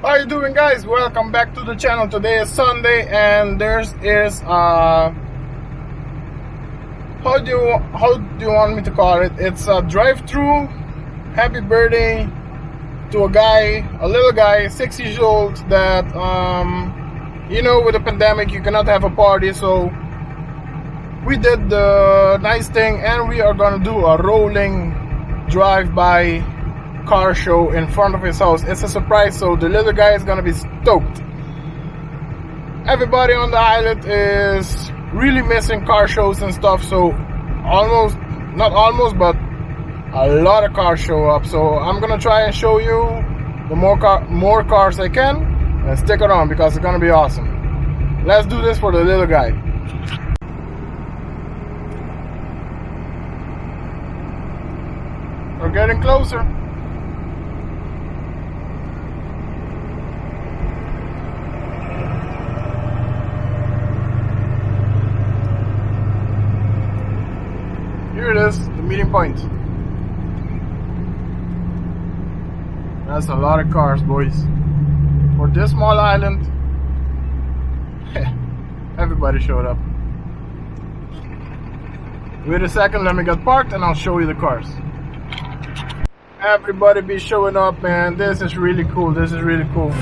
How you doing, guys? Welcome back to the channel. Today is Sunday and there's is how do you want me to call it? It's a drive-through happy birthday to a little guy, 6 years old, that with the pandemic you cannot have a party, so we did the nice thing and we are gonna do a rolling drive-by car show in front of his house. It's a surprise, so the little guy is gonna be stoked. Everybody on the island is really missing car shows and stuff, so not almost, but a lot of cars show up. So I'm gonna try and show you the more cars I can, and stick around because it's gonna be awesome. Let's do this for the little guy. We're getting closer. Here it is, the meeting point. That's a lot of cars, boys. For this small island, everybody showed up. Wait a second, let me get parked and I'll show you the cars. Everybody be showing up, man. This is really cool. This is really cool.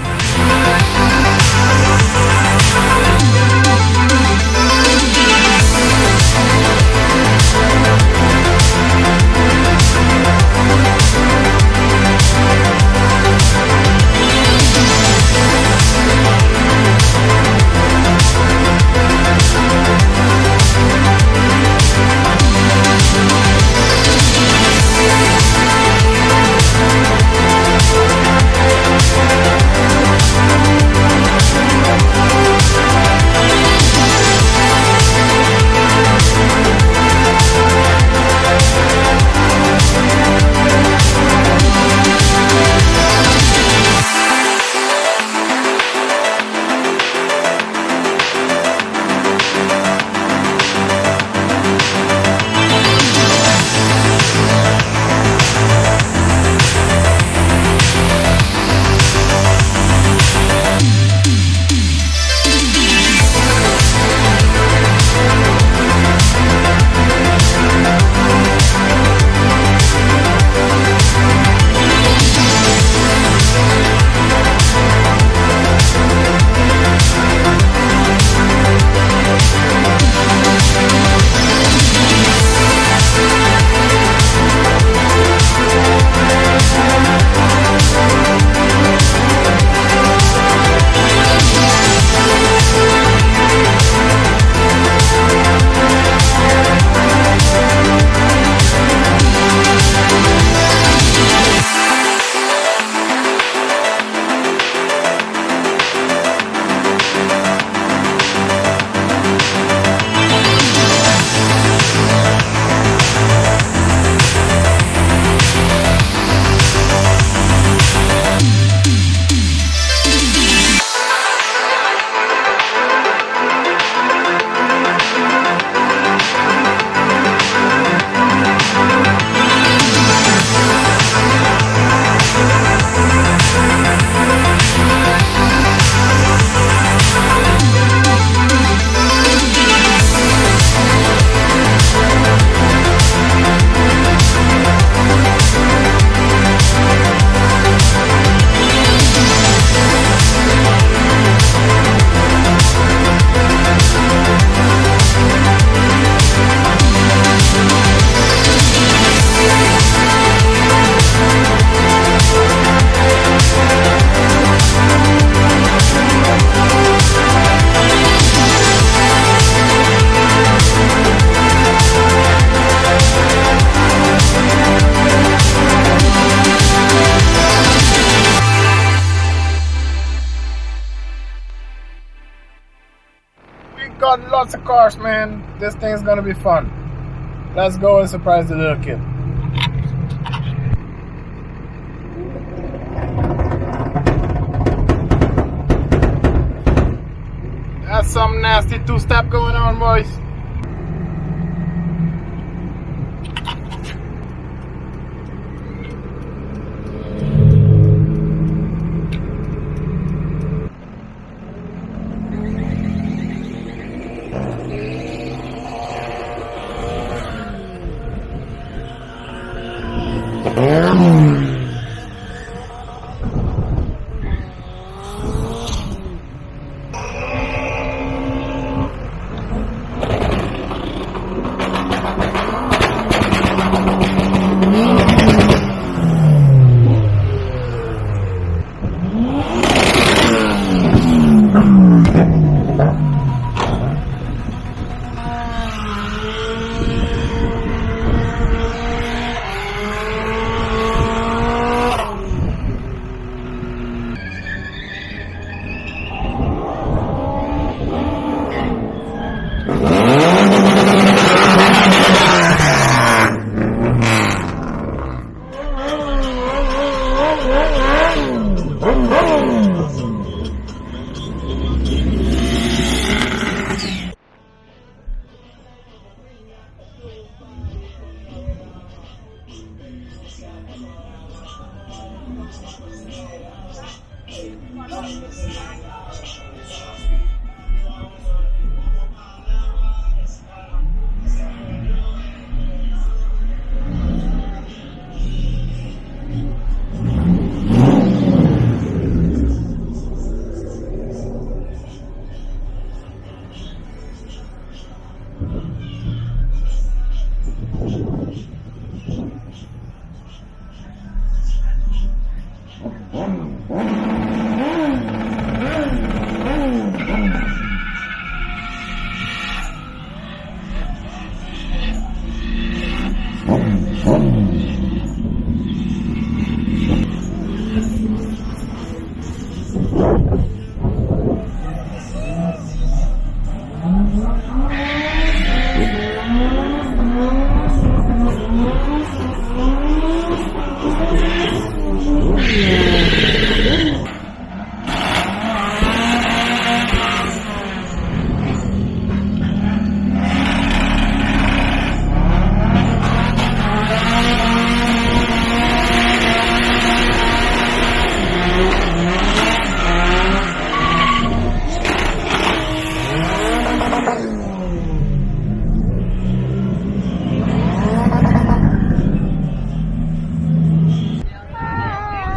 Got lots of cars, man. This thing's gonna be fun. Let's go and surprise the little kid. That's some nasty two-step going on, boys.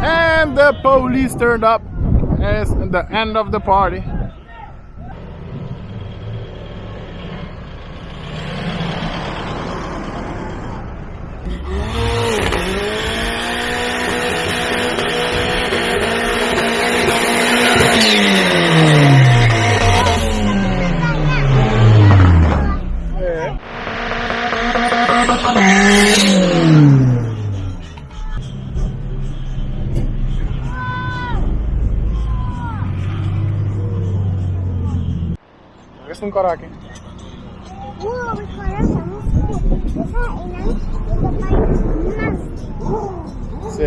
And the police turned up as the end of the party. Es un coraje. Sí.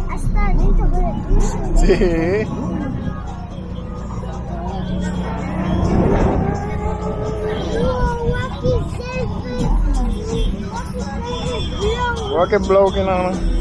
Hasta dentro de tu. Sí. What que blow que nada más.